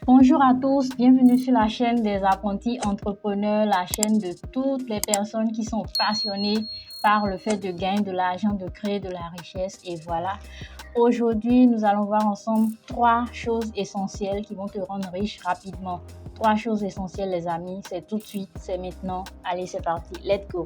Bonjour à tous, bienvenue sur la chaîne des apprentis entrepreneurs, la chaîne de toutes les personnes qui sont passionnées par le fait de gagner de l'argent, de créer de la richesse. Et voilà, aujourd'hui, nous allons voir ensemble 3 choses essentielles qui vont te rendre riche rapidement. 3 choses essentielles, les amis, c'est tout de suite, c'est maintenant. Allez, c'est parti, let's go!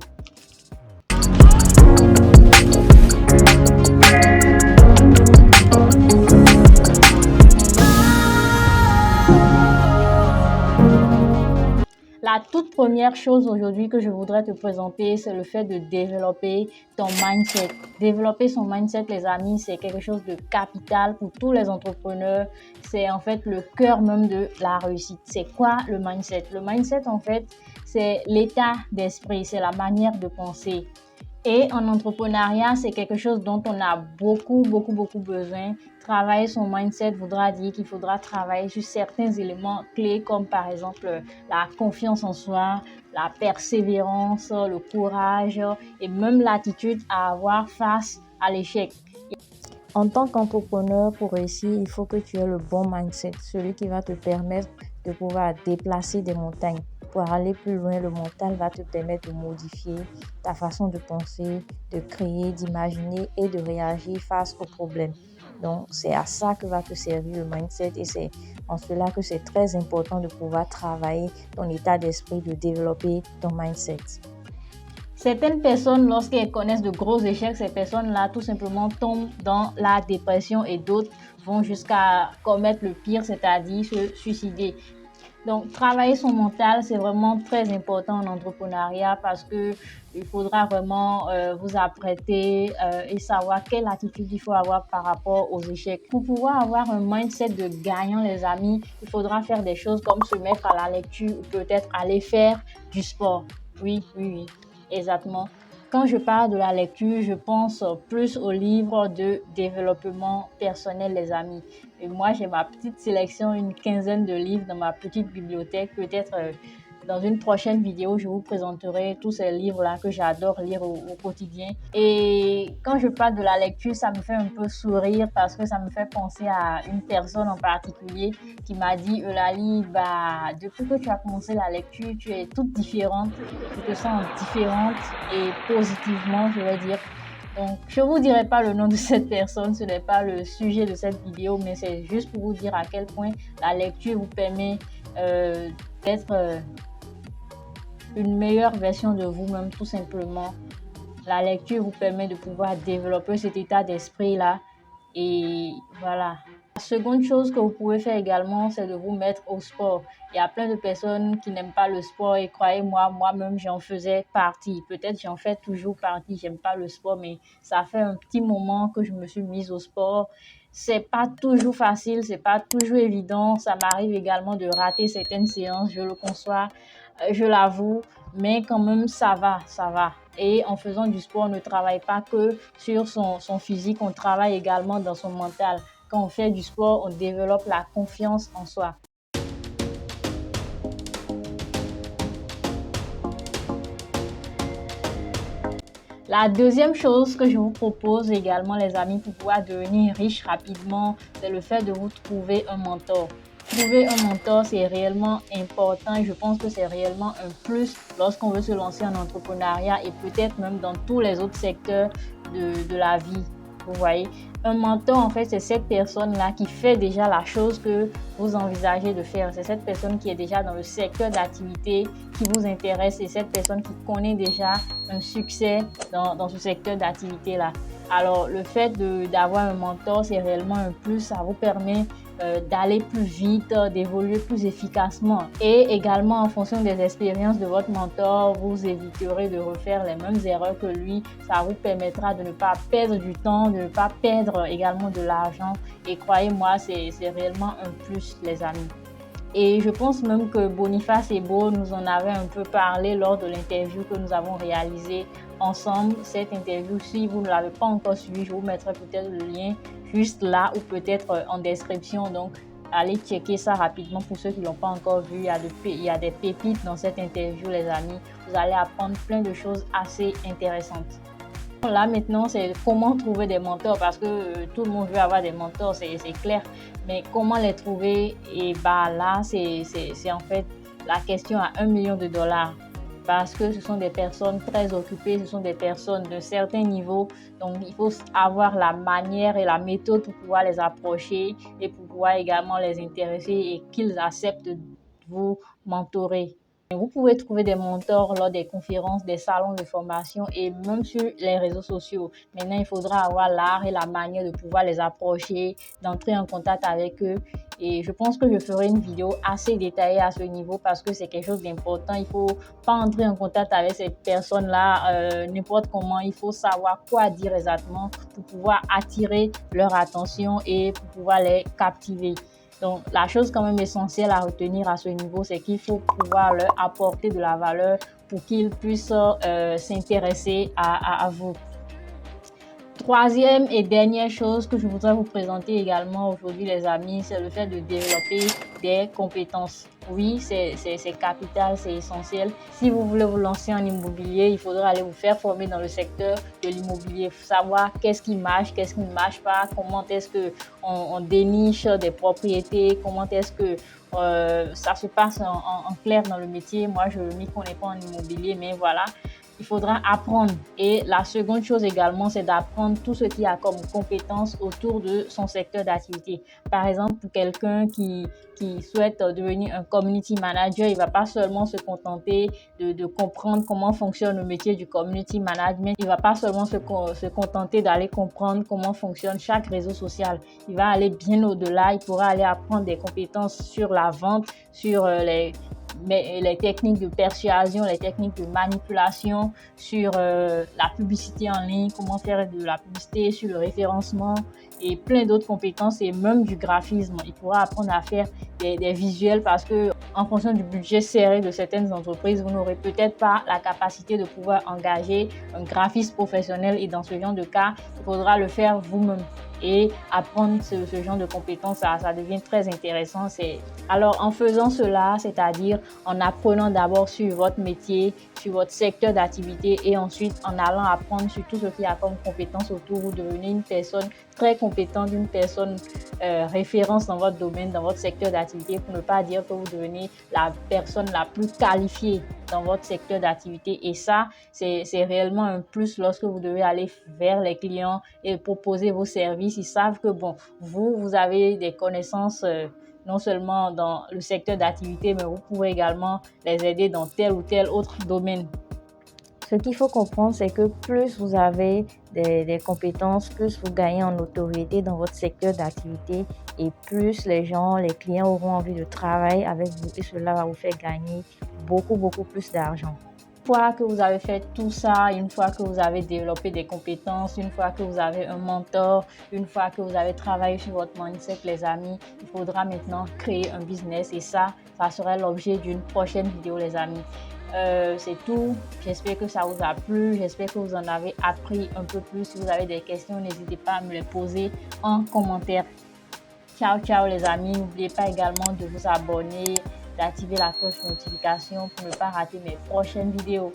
La toute première chose aujourd'hui que je voudrais te présenter, c'est le fait de développer ton mindset. Développer son mindset, les amis, c'est quelque chose de capital pour tous les entrepreneurs. C'est en fait le cœur même de la réussite. C'est quoi le mindset? Le mindset, en fait, c'est l'état d'esprit, c'est la manière de penser. Et en entrepreneuriat, c'est quelque chose dont on a beaucoup besoin. Travailler son mindset voudra dire qu'il faudra travailler sur certains éléments clés comme par exemple la confiance en soi, la persévérance, le courage et même l'attitude à avoir face à l'échec. En tant qu'entrepreneur, pour réussir, il faut que tu aies le bon mindset, celui qui va te permettre de pouvoir déplacer des montagnes. Pour aller plus loin, le mental va te permettre de modifier ta façon de penser, de créer, d'imaginer et de réagir face aux problèmes. Donc, c'est à ça que va te servir le mindset et c'est en cela que c'est très important de pouvoir travailler ton état d'esprit, de développer ton mindset. Certaines personnes, lorsqu'elles connaissent de gros échecs, ces personnes-là, tout simplement, tombent dans la dépression et d'autres vont jusqu'à commettre le pire, c'est-à-dire se suicider. Donc, travailler son mental, c'est vraiment très important en entrepreneuriat parce que il faudra vraiment vous apprêter et savoir quelle attitude il faut avoir par rapport aux échecs. Pour pouvoir avoir un mindset de gagnant, les amis, il faudra faire des choses comme se mettre à la lecture ou peut-être aller faire du sport. Oui, exactement. Quand je parle de la lecture, je pense plus aux livres de développement personnel, les amis. Et moi, j'ai ma petite sélection, une quinzaine de livres dans ma petite bibliothèque. Peut-être dans une prochaine vidéo, je vous présenterai tous ces livres-là que j'adore lire au quotidien. Et quand je parle de la lecture, ça me fait un peu sourire parce que ça me fait penser à une personne en particulier qui m'a dit, Eulalie, depuis que tu as commencé la lecture, tu es toute différente. Je te sens différente et positivement, je vais dire. Donc, je ne vous dirai pas le nom de cette personne, ce n'est pas le sujet de cette vidéo, mais c'est juste pour vous dire à quel point la lecture vous permet d'être une meilleure version de vous-même, tout simplement. La lecture vous permet de pouvoir développer cet état d'esprit-là. Et voilà. La seconde chose que vous pouvez faire également, c'est de vous mettre au sport. Il y a plein de personnes qui n'aiment pas le sport et croyez-moi, moi-même, j'en faisais partie. Peut-être j'en fais toujours partie, j'aime pas le sport, mais ça fait un petit moment que je me suis mise au sport. C'est pas toujours facile, c'est pas toujours évident. Ça m'arrive également de rater certaines séances, je le conçois, je l'avoue, mais quand même, ça va. Et en faisant du sport, on ne travaille pas que sur son physique, on travaille également dans son mental. Quand on fait du sport, on développe la confiance en soi. La deuxième chose que je vous propose également, les amis, pour pouvoir devenir riche rapidement, c'est le fait de vous trouver un mentor. Trouver un mentor, c'est réellement important et je pense que c'est réellement un plus lorsqu'on veut se lancer en entrepreneuriat et peut-être même dans tous les autres secteurs de la vie. Vous voyez, un mentor, en fait, c'est cette personne-là qui fait déjà la chose que vous envisagez de faire. C'est cette personne qui est déjà dans le secteur d'activité qui vous intéresse. C'est cette personne qui connaît déjà un succès dans ce secteur d'activité-là. Alors, le fait d'avoir un mentor, c'est réellement un plus. Ça vous permet d'aller plus vite, d'évoluer plus efficacement. Et également, en fonction des expériences de votre mentor, vous éviterez de refaire les mêmes erreurs que lui. Ça vous permettra de ne pas perdre du temps, de ne pas perdre également de l'argent. Et croyez-moi, c'est réellement un plus, les amis. Et je pense même que Boniface Ebo nous en avait un peu parlé lors de l'interview que nous avons réalisée ensemble. Cette interview, si vous ne l'avez pas encore suivie, je vous mettrai peut-être le lien juste là ou peut-être en description. Donc, allez checker ça rapidement pour ceux qui ne l'ont pas encore vu. Il y a des pépites dans cette interview, les amis. Vous allez apprendre plein de choses assez intéressantes. Là maintenant, c'est comment trouver des mentors parce que tout le monde veut avoir des mentors, c'est clair. Mais comment les trouver? Et bah là, c'est en fait la question à 1 million de dollars parce que ce sont des personnes très occupées, ce sont des personnes de certains niveaux. Donc, il faut avoir la manière et la méthode pour pouvoir les approcher et pour pouvoir également les intéresser et qu'ils acceptent de vous mentorer. Vous pouvez trouver des mentors lors des conférences, des salons de formation et même sur les réseaux sociaux. Maintenant, il faudra avoir l'art et la manière de pouvoir les approcher, d'entrer en contact avec eux. Et je pense que je ferai une vidéo assez détaillée à ce niveau parce que c'est quelque chose d'important. Il ne faut pas entrer en contact avec ces personnes-là n'importe comment. Il faut savoir quoi dire exactement pour pouvoir attirer leur attention et pour pouvoir les captiver. Donc, la chose quand même essentielle à retenir à ce niveau, c'est qu'il faut pouvoir leur apporter de la valeur pour qu'ils puissent s'intéresser à vous. Troisième et dernière chose que je voudrais vous présenter également aujourd'hui, les amis, c'est le fait de développer des compétences. Oui, c'est capital, c'est essentiel. Si vous voulez vous lancer en immobilier, il faudra aller vous faire former dans le secteur de l'immobilier. Il faut savoir qu'est-ce qui marche, qu'est-ce qui ne marche pas, comment est-ce qu'on déniche des propriétés, comment est-ce que ça se passe en clair dans le métier. Moi, je ne m'y connais pas en immobilier, mais voilà. Il faudra apprendre. Et la seconde chose également, c'est d'apprendre tout ce qu'il y a comme compétences autour de son secteur d'activité. Par exemple, pour quelqu'un qui souhaite devenir un community manager, il ne va pas seulement se contenter de comprendre comment fonctionne le métier du community management. Il ne va pas seulement se contenter d'aller comprendre comment fonctionne chaque réseau social. Il va aller bien au-delà. Il pourra aller apprendre des compétences sur la vente, sur les techniques de persuasion, les techniques de manipulation, sur la publicité en ligne, comment faire de la publicité, sur le référencement et plein d'autres compétences et même du graphisme. Il pourra apprendre à faire des visuels parce que en fonction du budget serré de certaines entreprises, vous n'aurez peut-être pas la capacité de pouvoir engager un graphiste professionnel et dans ce genre de cas, il faudra le faire vous-même. Et apprendre ce genre de compétences, ça devient très intéressant. Alors, en faisant cela, c'est-à-dire en apprenant d'abord sur votre métier, sur votre secteur d'activité et ensuite en allant apprendre sur tout ce qu'il y a comme compétences autour, vous devenez une personne très compétente, une personne référence dans votre domaine, dans votre secteur d'activité, pour ne pas dire que vous devenez la personne la plus qualifiée dans votre secteur d'activité. Et ça, c'est réellement un plus lorsque vous devez aller vers les clients et proposer vos services. Ils savent que bon, vous avez des connaissances non seulement dans le secteur d'activité, mais vous pouvez également les aider dans tel ou tel autre domaine. Ce qu'il faut comprendre, c'est que plus vous avez des compétences, plus vous gagnez en notoriété dans votre secteur d'activité et plus les clients auront envie de travailler avec vous et cela va vous faire gagner beaucoup, beaucoup plus d'argent. Une fois que vous avez fait tout ça, une fois que vous avez développé des compétences, une fois que vous avez un mentor, une fois que vous avez travaillé sur votre mindset, les amis, il faudra maintenant créer un business et ça sera l'objet d'une prochaine vidéo, les amis. C'est tout. J'espère que ça vous a plu. J'espère que vous en avez appris un peu plus. Si vous avez des questions, n'hésitez pas à me les poser en commentaire. Ciao, ciao les amis. N'oubliez pas également de vous abonner, d'activer la cloche de notification pour ne pas rater mes prochaines vidéos.